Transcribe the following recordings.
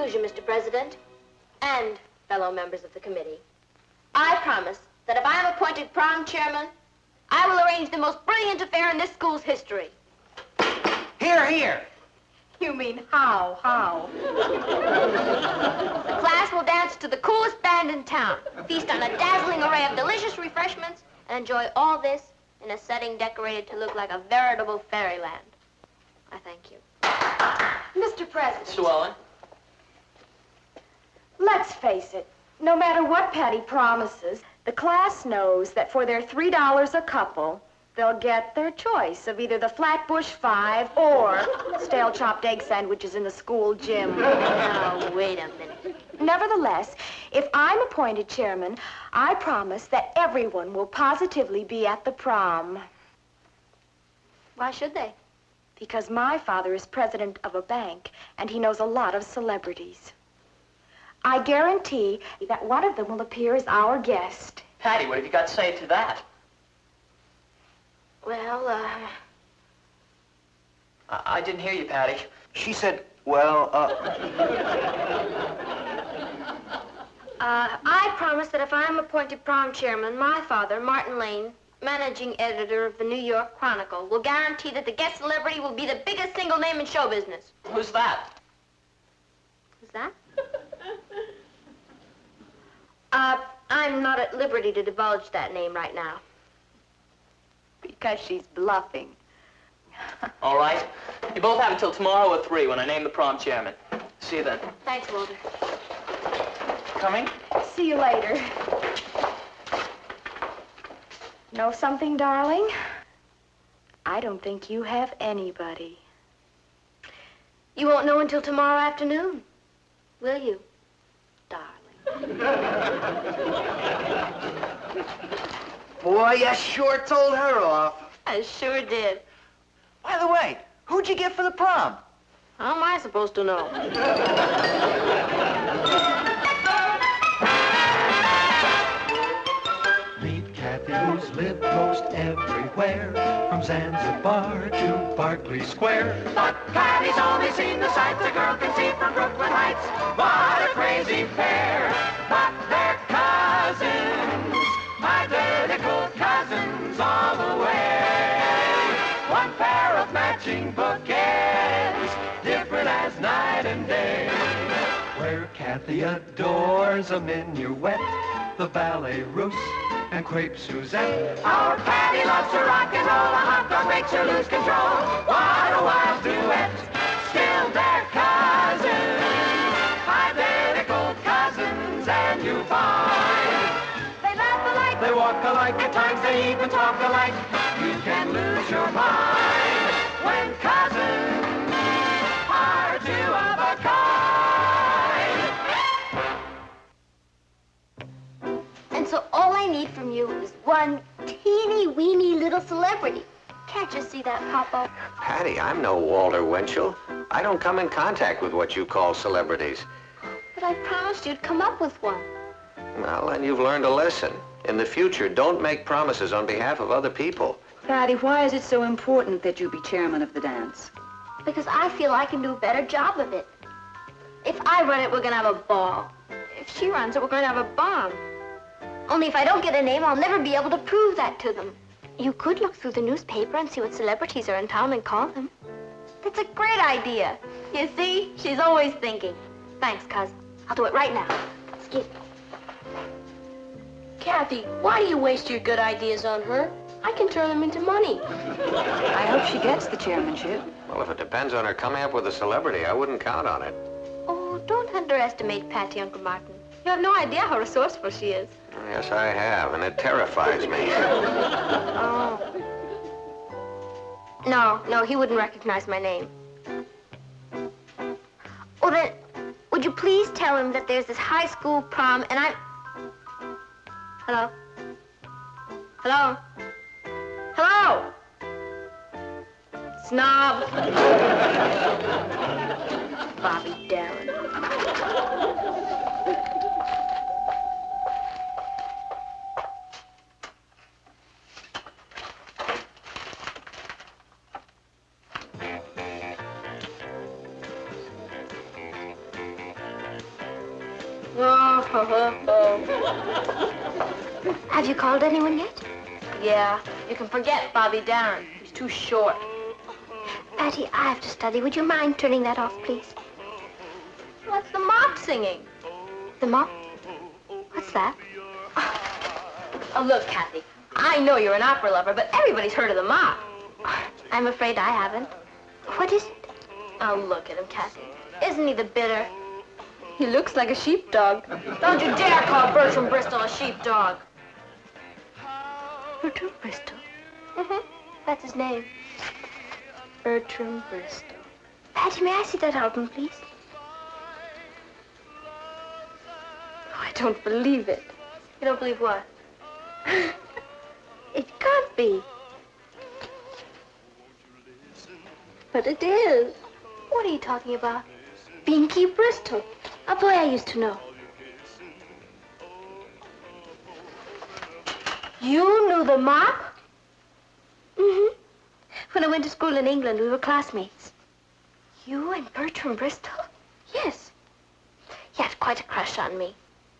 conclusion, Mr. President, and fellow members of the committee, I promise that if I am appointed prom chairman, I will arrange the most brilliant affair in this school's history. Hear, hear. You mean how? The class will dance to the coolest band in town, feast on a dazzling array of delicious refreshments, and enjoy all this in a setting decorated to look like a veritable fairyland. I thank you. Mr. President. Mr. Owen. Let's face it, no matter what Patty promises, the class knows that for their $3 a couple, they'll get their choice of either the Flatbush 5 or stale chopped egg sandwiches in the school gym. Now, wait a minute. Nevertheless, if I'm appointed chairman, I promise that everyone will positively be at the prom. Why should they? Because my father is president of a bank, and he knows a lot of celebrities. I guarantee that one of them will appear as our guest. Patty, what have you got to say to that? Well, I didn't hear you, Patty. She said, well, I promise that if I am appointed prom chairman, my father, Martin Lane, managing editor of the New York Chronicle, will guarantee that the guest celebrity will be the biggest single name in show business. Who's that? Who's that? I'm not at liberty to divulge that name right now. Because she's bluffing. All right. You both have until tomorrow at 3 when I name the prom chairman. See you then. Thanks, Walter. Coming? See you later. Know something, darling? I don't think you have anybody. You won't know until tomorrow afternoon, will you, darling? boy, you sure told her off. I sure did. By the way, who'd you get for the prom? How am I supposed to know? Meet Kathy, who's lived most everywhere, from Zanzibar to Berkeley Square. But Patty's only seen the sights a girl can see from Brooklyn Heights. What a crazy pair! But they're cousins, identical cousins all the way. One pair of matching bookends, different as night and day. Where Kathy adores a minuet, the ballet russe, and crepe Suzette. Our Patty loves to rock and roll, a hot dog makes her lose control. What a wild duet, still they're cousins, identical cousins, and you find they laugh alike, they walk alike, at times they even talk alike. You can lose your mind when cousins are two of a kind. And so all I need from you is one teeny-weeny little celebrity. Can't you see that, Papa? Patty, I'm no Walter Winchell. I don't come in contact with what you call celebrities. But I promised you'd come up with one. Well, then you've learned a lesson. In the future, don't make promises on behalf of other people. Patty, why is it so important that you be chairman of the dance? Because I feel I can do a better job of it. If I run it, we're gonna have a ball. If she runs it, we're gonna have a bomb. Only if I don't get a name, I'll never be able to prove that to them. You could look through the newspaper and see what celebrities are in town and call them. That's a great idea. You see, she's always thinking. Thanks, cousin. I'll do it right now. Excuse me. Kathy, why do you waste your good ideas on her? I can turn them into money. I hope she gets the chairmanship. Well, if it depends on her coming up with a celebrity, I wouldn't count on it. Oh, don't underestimate Patty, Uncle Martin. You have no idea how resourceful she is. Yes, I have, and it terrifies me. Oh. No, he wouldn't recognize my name. Oh, then, would you please tell him that there's this high school prom and I'm... Hello? Hello? Hello? Snob. Bobby Darin. Have you called anyone yet? Yeah, you can forget Bobby Darin. He's too short. Patty, I have to study. Would you mind turning that off, please? What's the mop singing? The mop? What's that? Oh, look, Kathy. I know you're an opera lover, but everybody's heard of the mop. I'm afraid I haven't. What is it? Oh, look at him, Kathy. Isn't he the bitter? He looks like a sheepdog. Don't you dare call Bertram Bristol a sheepdog. Bertram Bristol? Mm-hmm. That's his name. Bertram Bristol. Patty, may I see that album, please? Oh, I don't believe it. You don't believe what? It can't be. But it is. What are you talking about? Binky Bristol. A boy I used to know. You knew the mop? Mm-hmm. When I went to school in England, we were classmates. You and Bertram Bristol? Yes. He had quite a crush on me.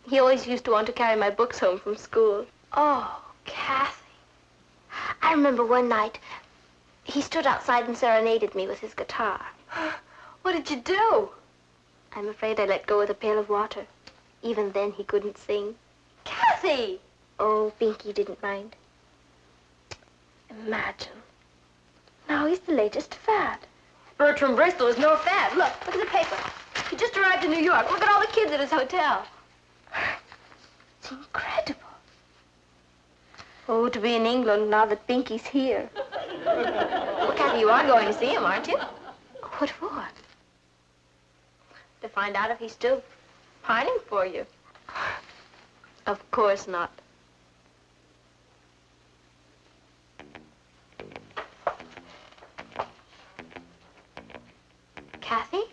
He always used to want to carry my books home from school. Oh, Kathy. I remember one night, he stood outside and serenaded me with his guitar. What did you do? I'm afraid I let go with a pail of water. Even then, he couldn't sing. Kathy! Oh, Binky didn't mind. Imagine. Now he's the latest fad. Bertram Bristol is no fad. Look at the paper. He just arrived in New York. Look at all the kids at his hotel. It's incredible. Oh, to be in England now that Binky's here. Well, Kathy, you are going to see him, aren't you? What for? To find out if he's still pining for you. Of course not. Kathy?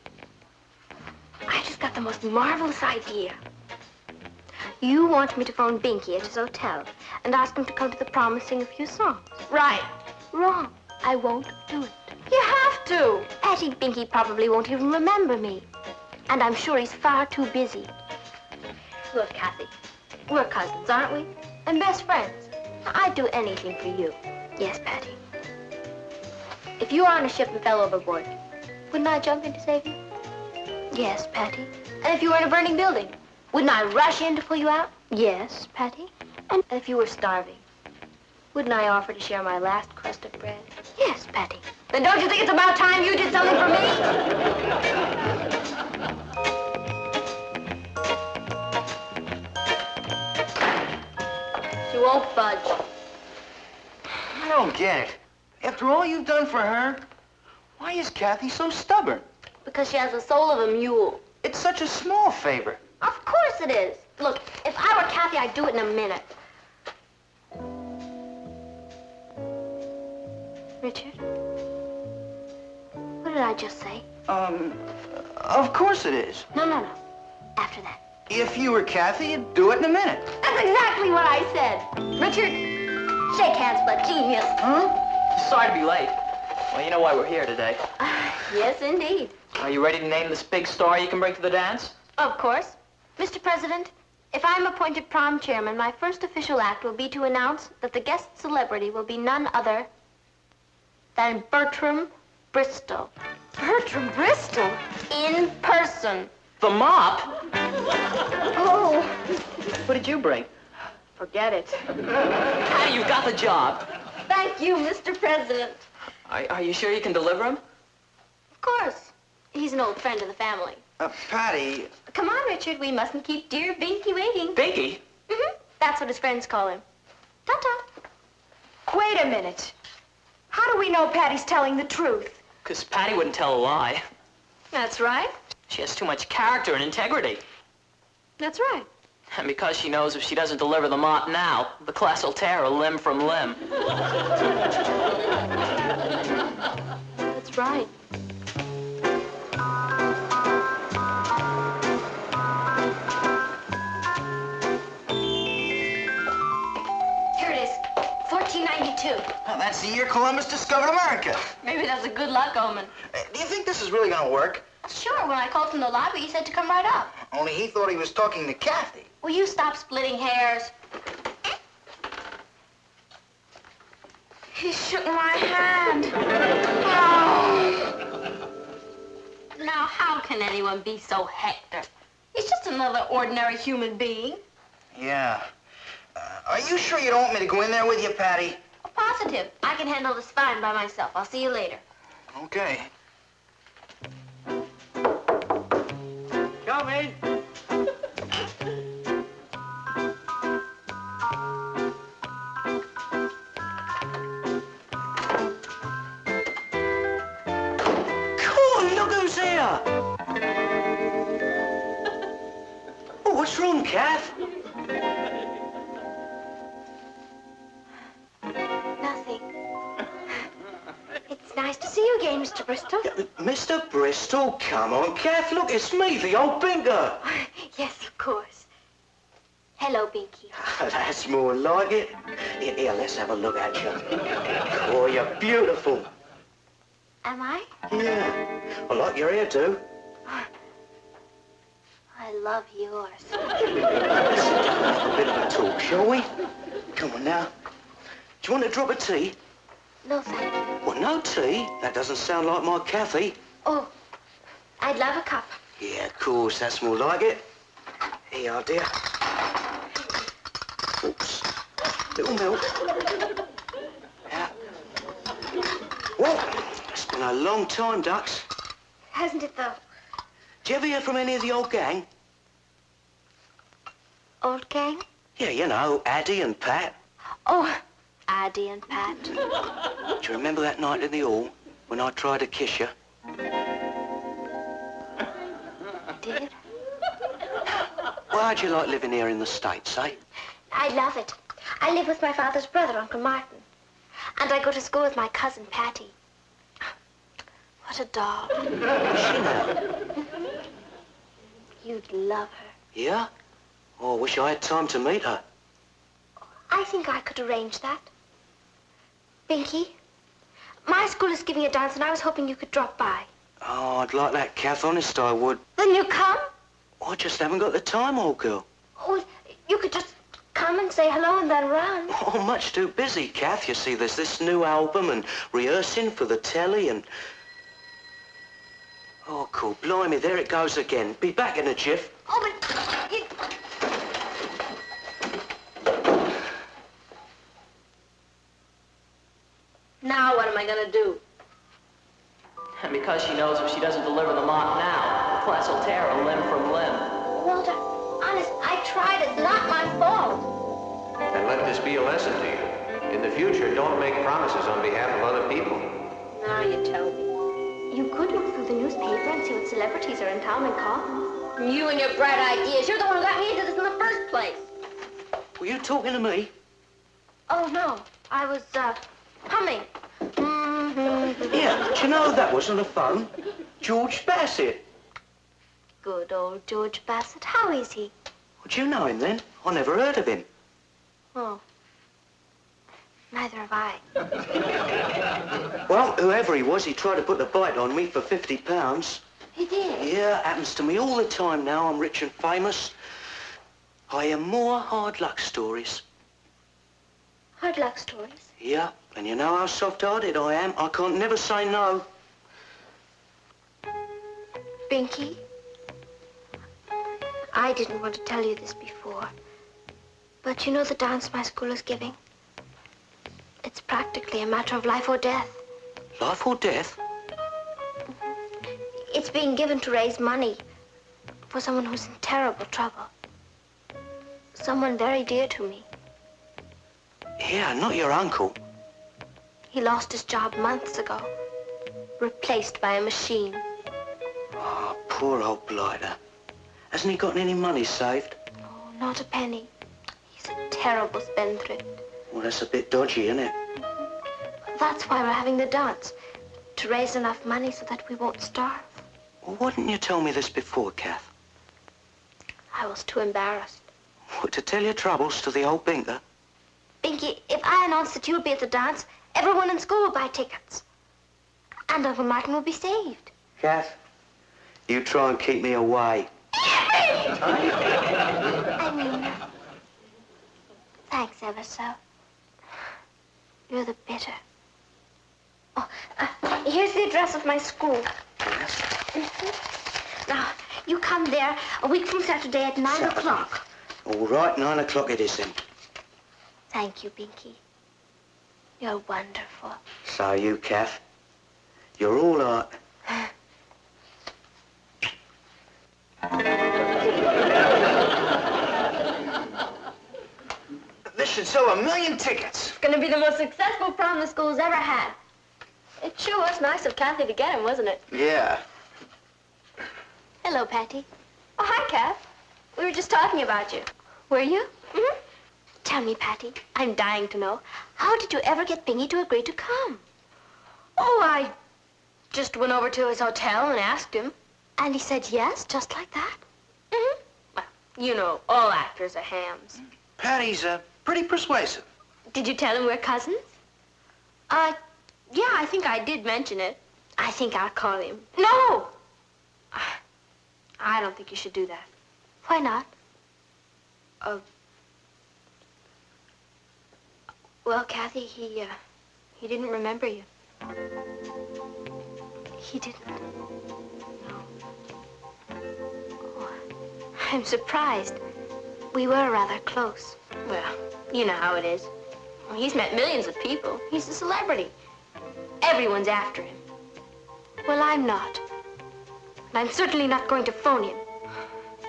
I just got the most marvelous idea. You want me to phone Binky at his hotel and ask him to come to the prom and sing a few songs. Right. Wrong. I won't do it. You have to. Patty, Binky probably won't even remember me. And I'm sure he's far too busy. Look, Kathy, we're cousins, aren't we? And best friends. I'd do anything for you. Yes, Patty. If you were on a ship and fell overboard, wouldn't I jump in to save you? Yes, Patty. And if you were in a burning building, wouldn't I rush in to pull you out? Yes, Patty. And if you were starving, wouldn't I offer to share my last crust of bread? Yes, Patty. Then don't you think it's about time you did something for me? She won't budge. I don't get it. After all you've done for her, why is Kathy so stubborn? Because she has the soul of a mule. It's such a small favor. Of course it is. Look, if I were Kathy, I'd do it in a minute. Richard? What did I just say? Of course it is. No. After that. If you were Kathy, you'd do it in a minute. That's exactly what I said. Richard, shake hands with a genius. Huh? Sorry to be late. Well, you know why we're here today. Yes, indeed. Are you ready to name this big star you can bring to the dance? Of course. Mr. President, if I'm appointed prom chairman, my first official act will be to announce that the guest celebrity will be none other than Bertram Bristol. Bertram Bristol? In person. The mop? Oh, What did you bring? forget it. Patty, you got the job. Thank you, Mr. President. Are you sure you can deliver him? Of course. He's an old friend of the family. Patty, Come on, Richard. We mustn't keep dear Binky waiting. Binky? Mm-hmm. That's what his friends call him. Ta-ta. Wait a minute. How do we know Patty's telling the truth? Because Patty wouldn't tell a lie. That's right. She has too much character and integrity. That's right. And because she knows if she doesn't deliver the mop now, the class will tear her limb from limb. That's right. Here it is. 1492. well, that's the year Columbus discovered America. Maybe that's a good luck omen. Do you think this is really gonna work? Sure, when I called from the lobby, he said to come right up. Only he thought he was talking to Kathy. Will you stop splitting hairs? He shook my hand. Oh. Now, how can anyone be so Hector? He's just another ordinary human being. Yeah. Are you sure you don't want me to go in there with you, Patty? Oh, positive. I can handle this fine by myself. I'll see you later. Okay. Come in. Look who's here! Oh, what's wrong, Kath? Nothing. It's nice to see you again, Mr. Bristol. Mr. Bristol, come on, Kath. Look, it's me, the old binker. Yes, of course. Hello, Binky. That's more like it. Here, let's have a look at you. Oh, you're beautiful. Am I? Yeah. I like your hair, too. I love yours. Let's sit down and have a bit of a talk, shall we? Come on now. Do you want a drop of tea? No, thank you. Well, no tea? That doesn't sound like my Kathy. Oh, I'd love a cup. Yeah, of course. That's more like it. Here you are, dear. Oops. Little milk. Yeah. Well, it's been a long time, Ducks. Hasn't it, though? Do you ever hear from any of the old gang? Old gang? Yeah, you know, Addie and Pat. Oh, Addie and Pat. Do you remember that night in the hall when I tried to kiss you? Did? Well, how'd you like living here in the States, eh? I love it. I live with my father's brother, Uncle Martin. And I go to school with my cousin, Patty. What a doll. What's she now? You'd love her. Yeah? Oh, I wish I had time to meet her. I think I could arrange that. Binky, my school is giving a dance, and I was hoping you could drop by. Oh, I'd like that, Kath. Honest, I would. Then you come? I just haven't got the time, old girl. Oh, you could just come and say hello and then run. Oh, much too busy, Kath. You see, there's this new album and rehearsing for the telly and... Oh, cool. Blimey, there it goes again. Be back in a jiff. Oh, but... Now what am I gonna do? And because she knows if she doesn't deliver the mop now, the class will tear her limb from limb. Walter, honest, I tried. It's not my fault. And let this be a lesson to you. In the future, don't make promises on behalf of other people. Now you tell me. You could look through the newspaper and see what celebrities are in town and call them. You and your bright ideas. You're the one who got me into this in the first place. Were you talking to me? Oh, no. I was, humming. Yeah, do you know that was on the phone? George Bassett. Good old George Bassett. How is he? Well, do you know him, then? I never heard of him. Oh. Neither have I. Well, whoever he was, he tried to put the bite on me for £50. He did? Yeah, happens to me all the time now. I'm rich and famous. I hear more hard luck stories. Hard luck stories? Yeah, and you know how soft-hearted I am. I can't never say no. Binky, I didn't want to tell you this before, but you know the dance my school is giving? It's practically a matter of life or death. Life or death? It's being given to raise money for someone who's in terrible trouble. Someone very dear to me. Yeah, not your uncle. He lost his job months ago, replaced by a machine. Oh, poor old blighter. Hasn't he got any money saved? Oh, not a penny. He's a terrible spendthrift. Well, that's a bit dodgy, isn't it? That's why we're having the dance, to raise enough money so that we won't starve. Well, why didn't you tell me this before, Kath? I was too embarrassed. What, to tell your troubles to the old binker? Binky, if I announced that you would be at the dance, everyone in school would buy tickets. And Uncle Martin would be saved. Kath, you try and keep me away. hate! I mean, thanks ever so. You're the bitter. Oh, here's the address of my school. Yes? Now, you come there a week from Saturday at 9 o'clock. All right, 9 o'clock it is then. Thank you, Binky. You're wonderful. So are you, Kath. You're all art. This should sell 1 million tickets. It's going to be the most successful prom the school's ever had. It sure was nice of Kathy to get him, wasn't it? Yeah. Hello, Patty. Oh, hi, Kath. We were just talking about you. Were you? Mm-hmm. Tell me, Patty, I'm dying to know, how did you ever get Bingy to agree to come? Oh, I just went over to his hotel and asked him. And he said yes, just like that? Mm-hmm. Well, you know, all actors are hams. Patty's pretty persuasive. Did you tell him we're cousins? Yeah, I think I did mention it. I think I'll call him. No! I don't think you should do that. Why not? Well, Kathy, he didn't remember you. He didn't? No. Oh, I'm surprised. We were rather close. Well, you know how it is. Well, he's met millions of people. He's a celebrity. Everyone's after him. Well, I'm not. And I'm certainly not going to phone him.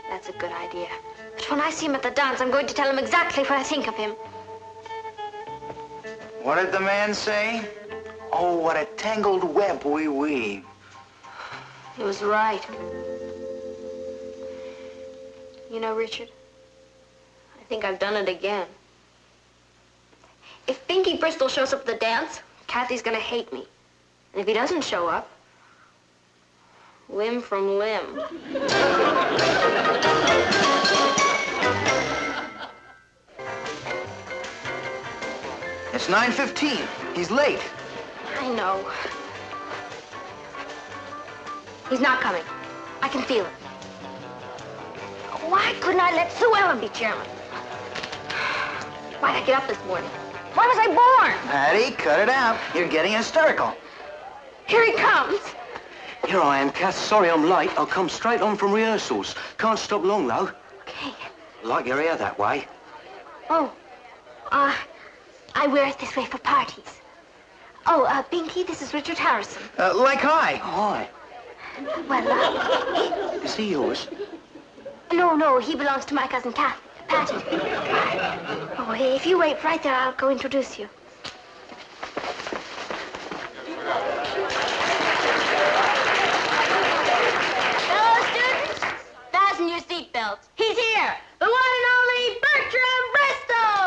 That's a good idea. But when I see him at the dance, I'm going to tell him exactly what I think of him. What did the man say? Oh, what a tangled web we weave. He was right. You know, Richard, I think I've done it again. If Binky Bristol shows up at the dance, Kathy's gonna hate me. And if he doesn't show up, limb from limb. It's 9:15. He's late. I know. He's not coming. I can feel it. Why couldn't I let Sue Ellen be chairman? Why'd I get up this morning? Why was I born? Patty, cut it out. You're getting hysterical. Here he comes. Here I am, Kath. Sorry I'm late. I'll come straight on from rehearsals. Can't stop long, though. Okay. Like your hair that way. Oh, I wear it this way for parties. Oh, Binky, this is Richard Harrison. Like hi. Hi. Well, Is he yours? No, he belongs to my cousin Patty. Oh, if you wait right there, I'll go introduce you. Hello, students. Fasten your seatbelts. He's here, the one and only Bertram Bristol.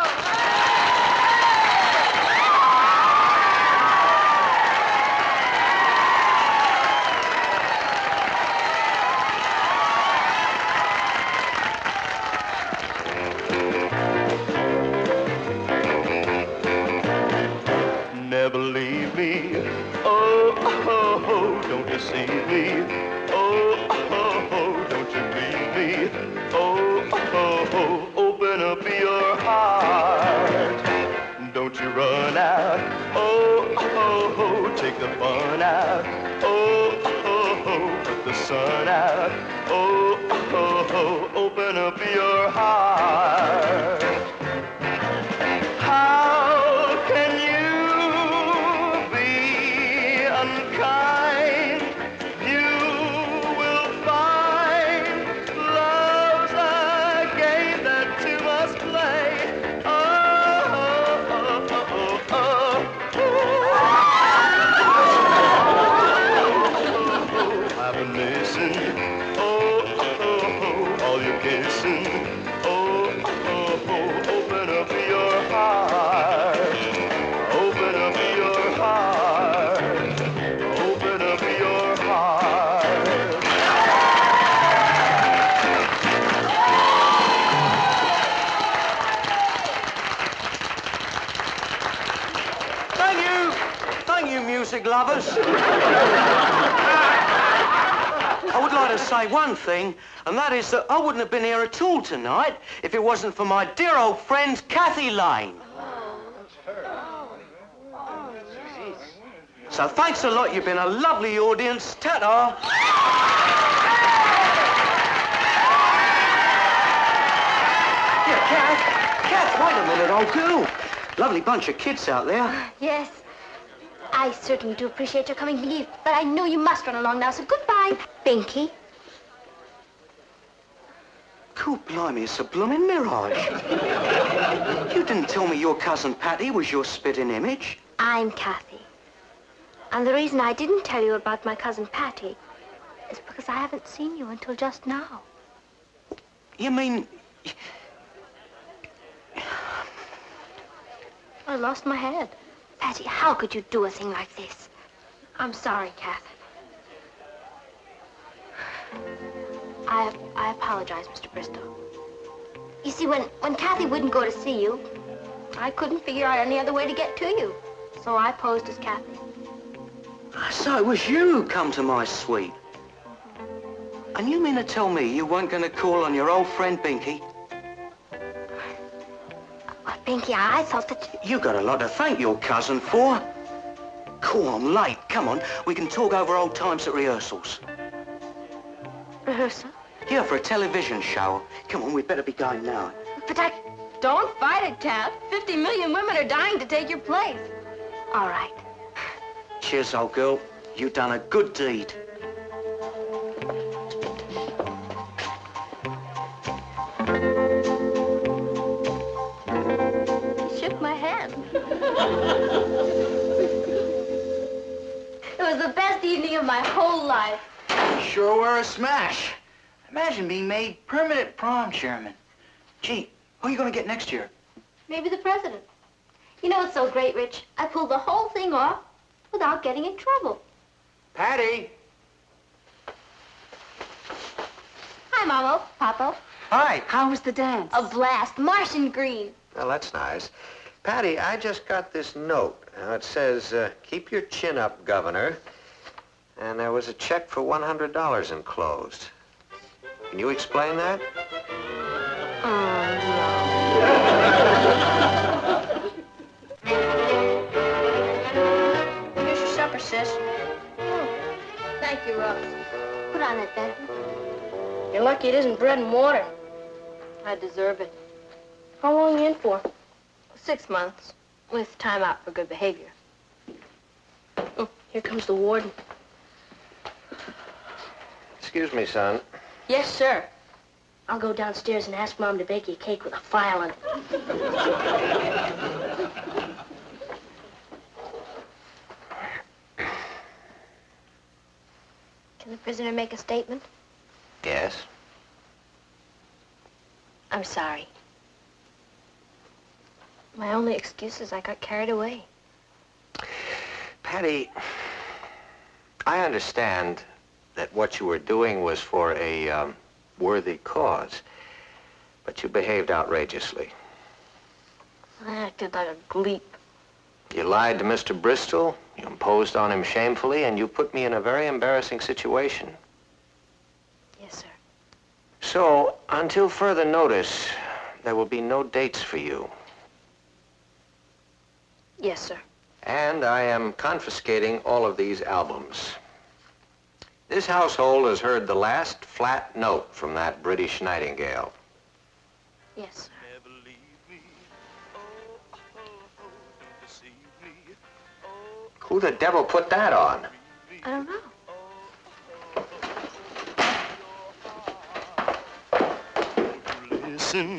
Never leave me. Oh, oh, oh, don't deceive me. Oh, oh, oh, don't you leave me. Oh, oh, oh, open up your heart. Don't you run out. Oh, oh, oh, take the fun out. Oh, oh, oh, put the sun out. Oh, oh, oh, open up your heart. How can you be unkind? You will find love's a game that two must play. Oh, oh, oh, oh, oh. I've been missing. Oh, oh, oh, all your kissing. Oh, oh, oh, open up your heart. Open up your heart. Open up your heart. Thank you. Thank you, music lovers. I would like to say one thing, and that is that I wouldn't have been here at all tonight if it wasn't for my dear old friend, Kathy Lane. So thanks a lot. You've been a lovely audience. Ta-ta. Yeah, Kath, wait a minute, old girl. Lovely bunch of kids out there. Yes. I certainly do appreciate your coming, Binky, but I know you must run along now, so goodbye, Binky. God blimey, it's a blooming mirage. You didn't tell me your cousin Patty was your spitting image. I'm Kathy. And the reason I didn't tell you about my cousin Patty is because I haven't seen you until just now. You mean... I lost my head. Patty, how could you do a thing like this? I'm sorry, Kath. I apologize, Mr. Bristow. You see, when Kathy wouldn't go to see you, I couldn't figure out any other way to get to you. So I posed as Kathy. So it was you who come to my suite. And you mean to tell me you weren't going to call on your old friend Binky? Well, Binky, I thought that... You got a lot to thank your cousin for. Cool, I'm late. Come on, we can talk over old times at rehearsals. Rehearsal? Yeah, for a television show. Come on, we'd better be going now. But I... Don't fight it, Kath. 50 million women are dying to take your place. All right. Cheers, old girl. You done a good deed. He shook my hand. It was the best evening of my whole life. Sure were a smash. Imagine being made permanent prom chairman. Gee, who are you going to get next year? Maybe the president. You know what's so great, Rich? I pulled the whole thing off without getting in trouble. Patty. Hi, Mamo. Papa. Hi. How was the dance? A blast. Martian green. Well, that's nice. Patty, I just got this note. Now, it says, keep your chin up, Governor. And there was a check for $100 enclosed. Can you explain that? Here's your supper, sis. Oh, thank you, Ross. Put on that bed. You're lucky it isn't bread and water. I deserve it. How long are you in for? 6 months, with time out for good behavior. Oh, here comes the warden. Excuse me, son. Yes, sir. I'll go downstairs and ask Mom to bake you a cake with a file on it. Can the prisoner make a statement? Yes? I'm sorry. My only excuse is I got carried away. Patty, I understand that what you were doing was for a worthy cause, but you behaved outrageously. I acted like a gleep. You lied to Mr. Bristol, you imposed on him shamefully, and you put me in a very embarrassing situation. Yes, sir. So, until further notice, there will be no dates for you. Yes, sir. And I am confiscating all of these albums. This household has heard the last flat note from that British nightingale. Yes, sir. Who the devil put that on? I don't know. Listen,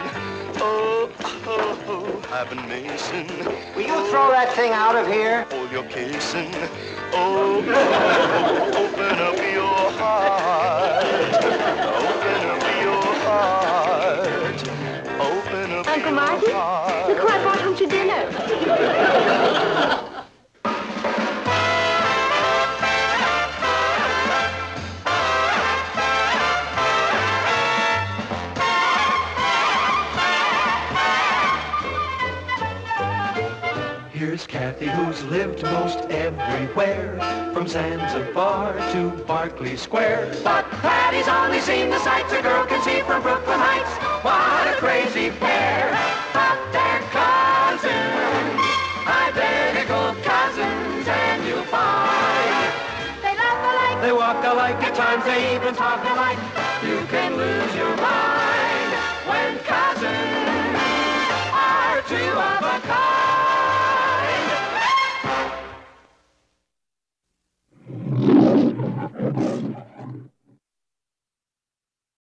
oh, oh, oh, I've been missing. Will you throw that thing out of here? Oh, you're kissing. Oh, oh, open up your heart. Open up your heart. Open up Uncle your Marty, heart. look who I brought home to dinner. Here's Kathy, who's lived most everywhere, from Zanzibar to Berkeley Square. But Patty's only seen the sights a girl can see from Brooklyn Heights. What a crazy pair, but they're cousins, identical cousins, and you'll find They laugh alike. they walk alike, at times they even talk alike. You can lose your mind when cousins are two of a kind.